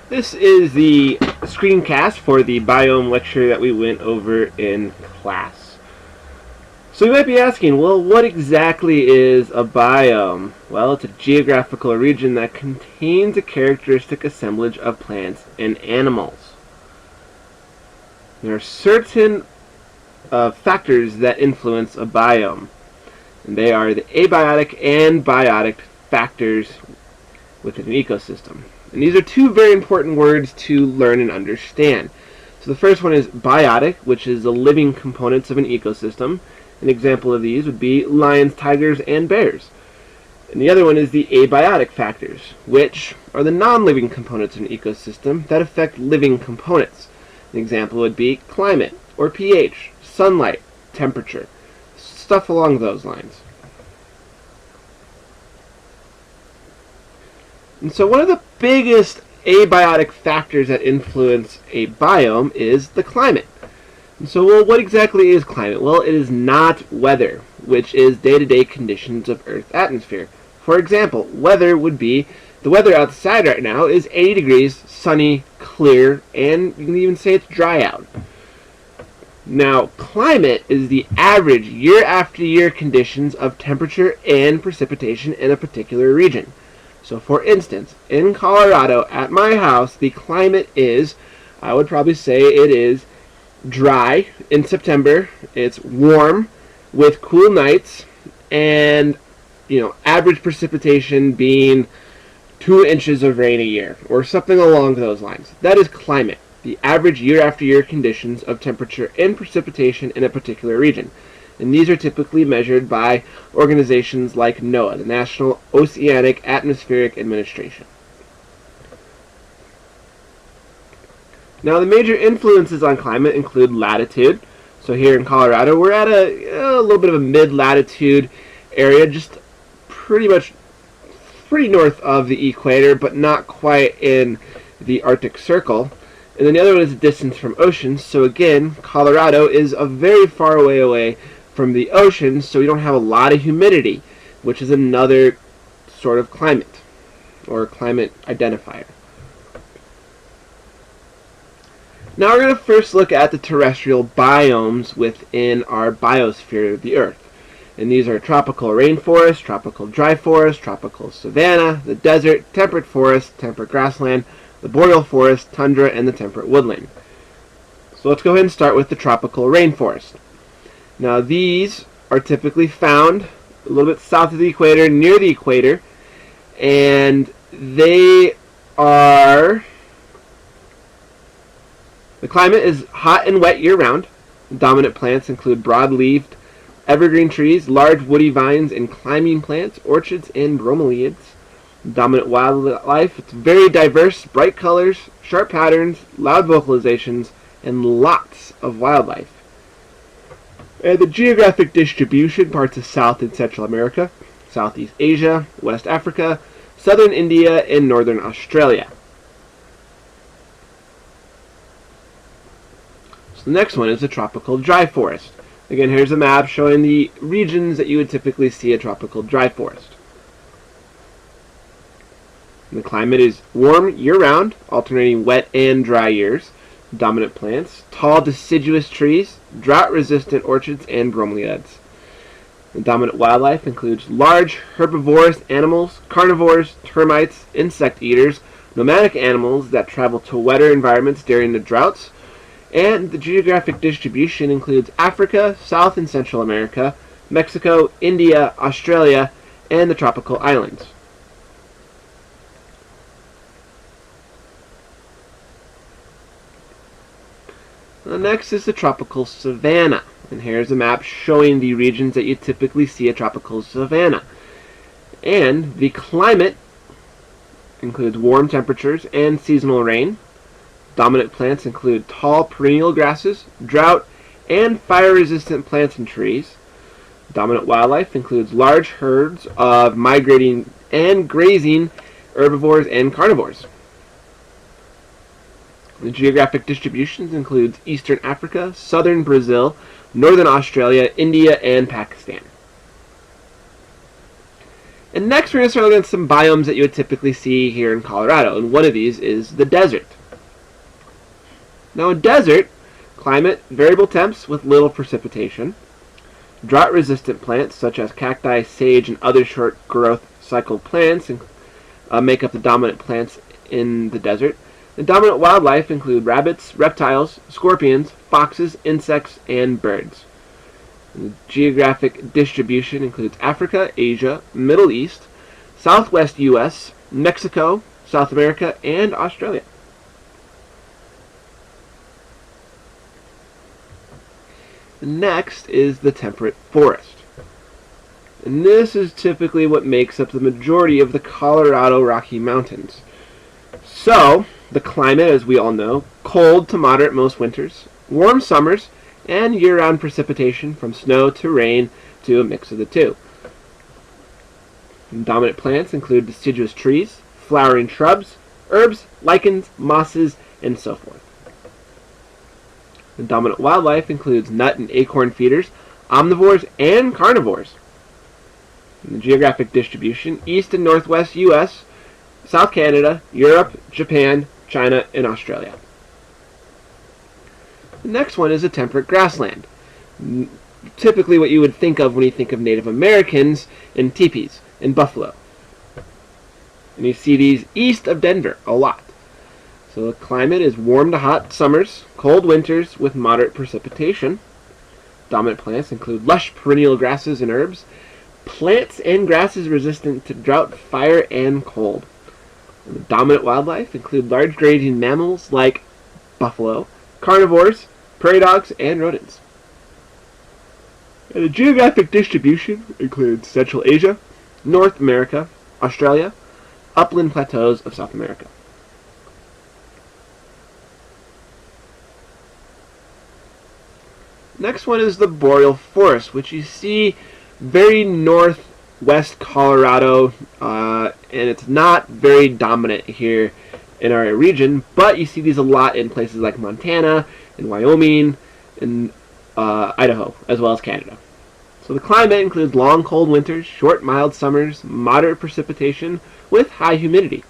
This is the screencast for the biome lecture that we went over in class. So you might be asking, well, what exactly is a biome? Well, it's a geographical region that contains a characteristic assemblage of plants and animals. There are certain factors that influence a biome, and they are the abiotic and biotic factors within an ecosystem. And these are two very important words to learn and understand. So the first one is biotic, which is the living components of an ecosystem. An example of these would be lions, tigers, and bears. And the other one is the abiotic factors, which are the non-living components of an ecosystem that affect living components. An example would be climate, or pH, sunlight, temperature, stuff along those lines. And so one of the biggest abiotic factors that influence a biome is the climate. And so, well, what exactly is climate? Well, it is not weather, which is day-to-day conditions of Earth's atmosphere. For example, weather would be, the weather outside right now is 80 degrees, sunny, clear, and you can even say it's dry out. Now, climate is the average year after year conditions of temperature and precipitation in a particular region. So for instance, in Colorado, at my house, the climate is, I would probably say it is dry in September. It's warm with cool nights and, average precipitation being 2 inches of rain a year or something along those lines. That is climate, the average year after year conditions of temperature and precipitation in a particular region. And these are typically measured by organizations like NOAA, the National Oceanic Atmospheric Administration. Now, the major influences on climate include latitude. So here in Colorado, we're at a little bit of a mid-latitude area, just pretty north of the equator, but not quite in the Arctic Circle. And then the other one is distance from oceans. So again, Colorado is a very far away from the ocean, so we don't have a lot of humidity, which is another sort of climate, or climate identifier. Now we're going to first look at the terrestrial biomes within our biosphere of the Earth. And these are tropical rainforest, tropical dry forest, tropical savanna, the desert, temperate forest, temperate grassland, the boreal forest, tundra, and the temperate woodland. So let's go ahead and start with the tropical rainforest. Now these are typically found a little bit south of the equator, near the equator, and the climate is hot and wet year-round. Dominant plants include broad-leaved evergreen trees, large woody vines, and climbing plants, orchids, and bromeliads. Dominant wildlife, it's very diverse, bright colors, sharp patterns, loud vocalizations, and lots of wildlife. And the geographic distribution, parts of South and Central America, Southeast Asia, West Africa, Southern India, and Northern Australia. So the next one is the tropical dry forest. Again, here's a map showing the regions that you would typically see a tropical dry forest. And the climate is warm year-round, alternating wet and dry years. Dominant plants, tall deciduous trees, drought-resistant orchids, and bromeliads. The dominant wildlife includes large herbivorous animals, carnivores, termites, insect eaters, nomadic animals that travel to wetter environments during the droughts, and the geographic distribution includes Africa, South and Central America, Mexico, India, Australia, and the tropical islands. The next is the tropical savanna, and here's a map showing the regions that you typically see a tropical savanna. And the climate includes warm temperatures and seasonal rain. Dominant plants include tall perennial grasses, drought, and fire-resistant plants and trees. Dominant wildlife includes large herds of migrating and grazing herbivores and carnivores. The geographic distributions includes Eastern Africa, Southern Brazil, Northern Australia, India, and Pakistan. And next we're going to start looking at some biomes that you would typically see here in Colorado, and one of these is the desert. Now in desert, climate, variable temps with little precipitation, drought-resistant plants such as cacti, sage, and other short growth cycle plants make up the dominant plants in the desert. The dominant wildlife include rabbits, reptiles, scorpions, foxes, insects, and birds. The geographic distribution includes Africa, Asia, Middle East, Southwest U.S., Mexico, South America, and Australia. Next is the temperate forest. And this is typically what makes up the majority of the Colorado Rocky Mountains. So, the climate, as we all know, cold to moderate most winters, warm summers, and year-round precipitation from snow to rain to a mix of the two. And dominant plants include deciduous trees, flowering shrubs, herbs, lichens, mosses, and so forth. The dominant wildlife includes nut and acorn feeders, omnivores, and carnivores. And the geographic distribution, east and northwest U.S., South Canada, Europe, Japan, China, and Australia. The next one is a temperate grassland. Typically what you would think of when you think of Native Americans and teepees and buffalo. And you see these east of Denver a lot. So the climate is warm to hot summers, cold winters with moderate precipitation. Dominant plants include lush perennial grasses and herbs, plants and grasses resistant to drought, fire, and cold. And the dominant wildlife include large grazing mammals like buffalo, carnivores, prairie dogs, and rodents. And the geographic distribution includes Central Asia, North America, Australia, upland plateaus of South America. Next one is the boreal forest, which you see very northwest Colorado, and it's not very dominant here in our region, but you see these a lot in places like Montana and Wyoming and Idaho, as well as Canada. So the climate includes long cold winters, short mild summers, moderate precipitation with high humidity.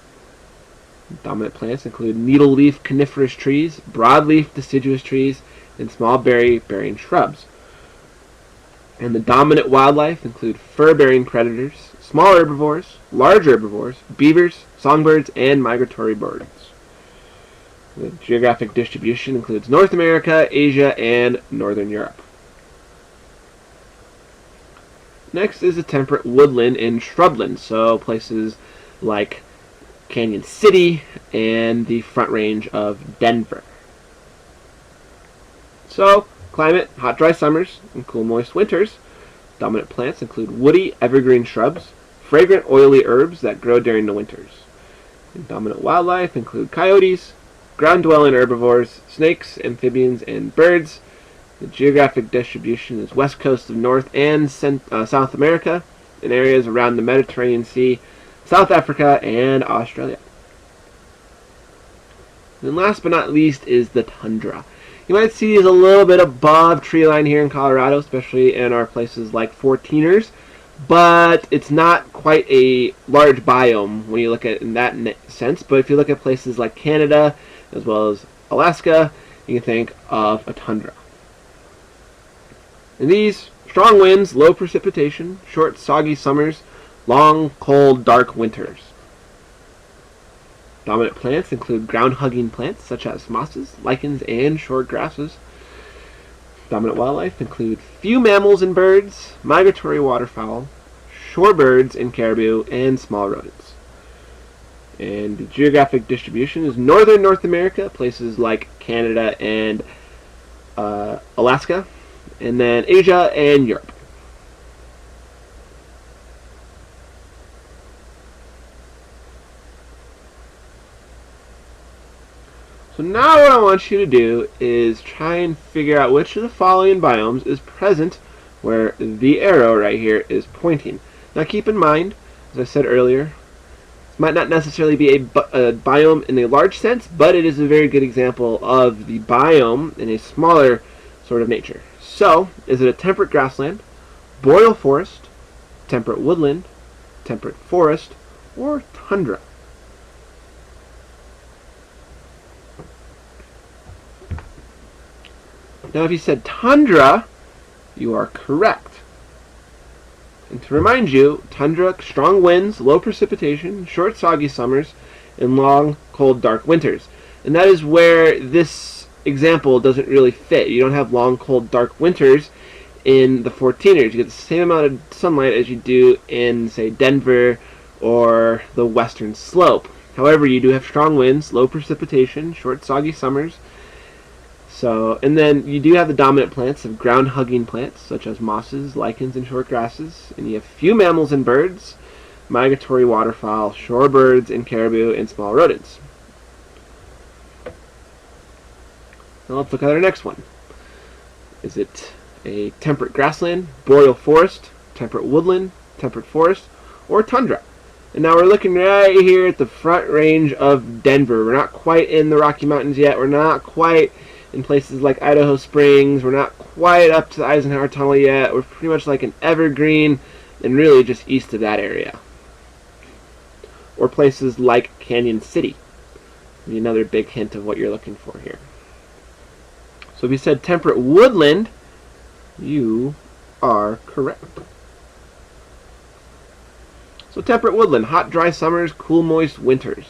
Dominant plants include needle-leaf coniferous trees, broadleaf deciduous trees, and small berry-bearing shrubs. And the dominant wildlife include fur-bearing predators, small herbivores, large herbivores, beavers, songbirds, and migratory birds. The geographic distribution includes North America, Asia, and Northern Europe. Next is the temperate woodland and shrubland, so places like Canyon City and the Front Range of Denver. So, climate, hot dry summers and cool moist winters. Dominant plants include woody evergreen shrubs, fragrant oily herbs that grow during the winters. And dominant wildlife include coyotes, ground-dwelling herbivores, snakes, amphibians, and birds. The geographic distribution is west coast of North and South America, in areas around the Mediterranean Sea, South Africa, and Australia. And last but not least is the tundra. You might see these a little bit above tree line here in Colorado, especially in our places like 14ers, but it's not quite a large biome when you look at it in that sense. But if you look at places like Canada, as well as Alaska, you can think of a tundra. And these, strong winds, low precipitation, short soggy summers, long, cold, dark winters. Dominant plants include ground-hugging plants such as mosses, lichens, and short grasses. Dominant wildlife include few mammals and birds, migratory waterfowl, shorebirds and caribou, and small rodents. And the geographic distribution is northern North America, places like Canada and Alaska, and then Asia and Europe. So now what I want you to do is try and figure out which of the following biomes is present where the arrow right here is pointing. Now keep in mind, as I said earlier, this might not necessarily be a biome in a large sense, but it is a very good example of the biome in a smaller sort of nature. So, is it a temperate grassland, boreal forest, temperate woodland, temperate forest, or tundra? Now, if you said tundra, you are correct. And to remind you, tundra, strong winds, low precipitation, short soggy summers, and long, cold, dark winters. And that is where this example doesn't really fit. You don't have long, cold, dark winters in the 14ers. You get the same amount of sunlight as you do in, say, Denver or the western slope. However, you do have strong winds, low precipitation, short, soggy summers. And then you do have the dominant plants of ground-hugging plants, such as mosses, lichens, and short grasses. And you have few mammals and birds, migratory waterfowl, shorebirds, and caribou, and small rodents. Now let's look at our next one. Is it a temperate grassland, boreal forest, temperate woodland, temperate forest, or tundra? And now we're looking right here at the front range of Denver. We're not quite in the Rocky Mountains yet. We're not quite in places like Idaho Springs. We're not quite up to the Eisenhower Tunnel yet. We're pretty much like an evergreen and really just east of that area. Or places like Canyon City. Maybe another big hint of what you're looking for here. So if you said temperate woodland, you are correct. So temperate woodland, hot, dry summers, cool, moist winters.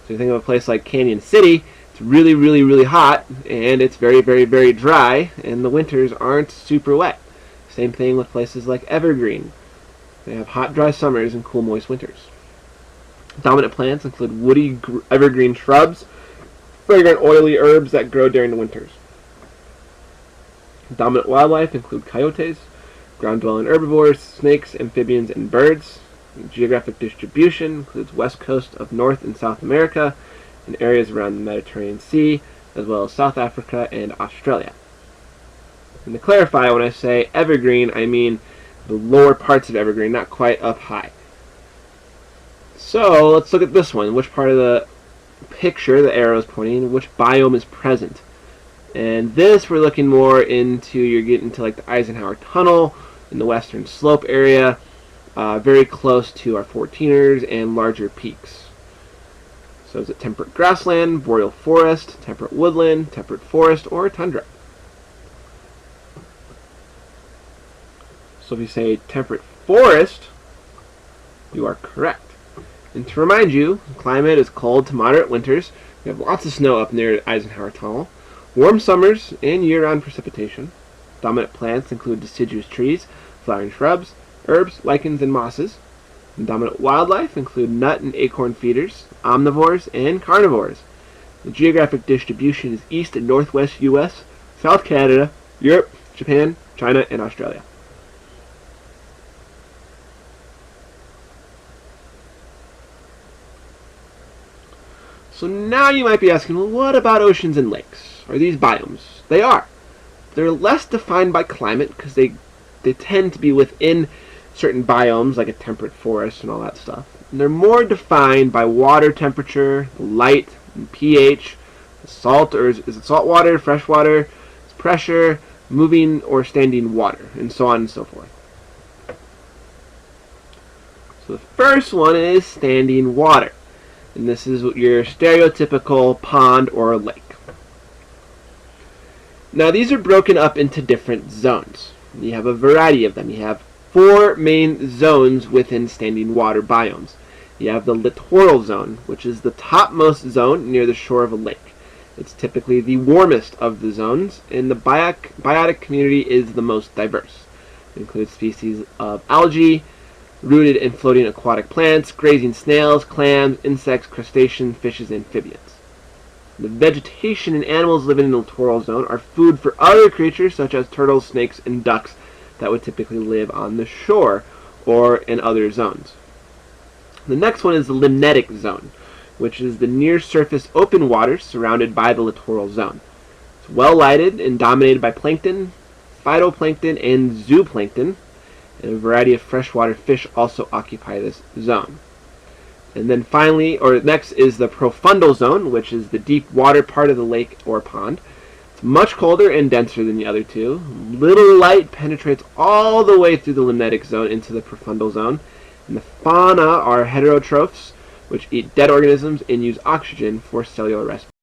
So you think of a place like Canyon City, it's really, really, really hot, and it's very, very, very dry, and the winters aren't super wet. Same thing with places like Evergreen. They have hot, dry summers and cool, moist winters. Dominant plants include woody evergreen shrubs, fragrant, oily herbs that grow during the winters. Dominant wildlife include coyotes, ground-dwelling herbivores, snakes, amphibians, and birds. Geographic distribution includes west coast of North and South America and areas around the Mediterranean Sea, as well as South Africa and Australia. And to clarify, when I say evergreen, I mean the lower parts of evergreen, not quite up high. So let's look at this one. Which part of the picture the arrow is pointing, which biome is present? And this we're looking more into, you're getting to like the Eisenhower Tunnel in the western slope area, very close to our 14ers and larger peaks. So is it temperate grassland, boreal forest, temperate woodland, temperate forest, or tundra? So if you say temperate forest, you are correct. And to remind you, the climate is cold to moderate winters. We have lots of snow up near the Eisenhower Tunnel. Warm summers and year-round precipitation. Dominant plants include deciduous trees, flowering shrubs, herbs, lichens, and mosses. And dominant wildlife include nut and acorn feeders, omnivores, and carnivores. The geographic distribution is east and northwest U.S., South Canada, Europe, Japan, China, and Australia. So now you might be asking, well, what about oceans and lakes? Are these biomes? They are. They're less defined by climate because they tend to be within certain biomes, like a temperate forest and all that stuff. And they're more defined by water temperature, light, and pH, salt, or is it salt water, fresh water, pressure, moving or standing water, and so on and so forth. So the first one is standing water. And this is your stereotypical pond or lake. Now these are broken up into different zones. You have a variety of them. You have 4 main zones within standing water biomes. You have the littoral zone, which is the topmost zone near the shore of a lake. It's typically the warmest of the zones, and the biotic community is the most diverse. It includes species of algae, rooted and floating aquatic plants, grazing snails, clams, insects, crustaceans, fishes, and amphibians. The vegetation and animals living in the littoral zone are food for other creatures such as turtles, snakes, and ducks that would typically live on the shore or in other zones. The next one is the limnetic zone, which is the near-surface open waters surrounded by the littoral zone. It's well lighted and dominated by plankton, phytoplankton, and zooplankton, and a variety of freshwater fish also occupy this zone. And then finally, or next, is the profundal zone, which is the deep water part of the lake or pond. It's much colder and denser than the other two. Little light penetrates all the way through the limnetic zone into the profundal zone, And the fauna are heterotrophs, which eat dead organisms and use oxygen for cellular respiration.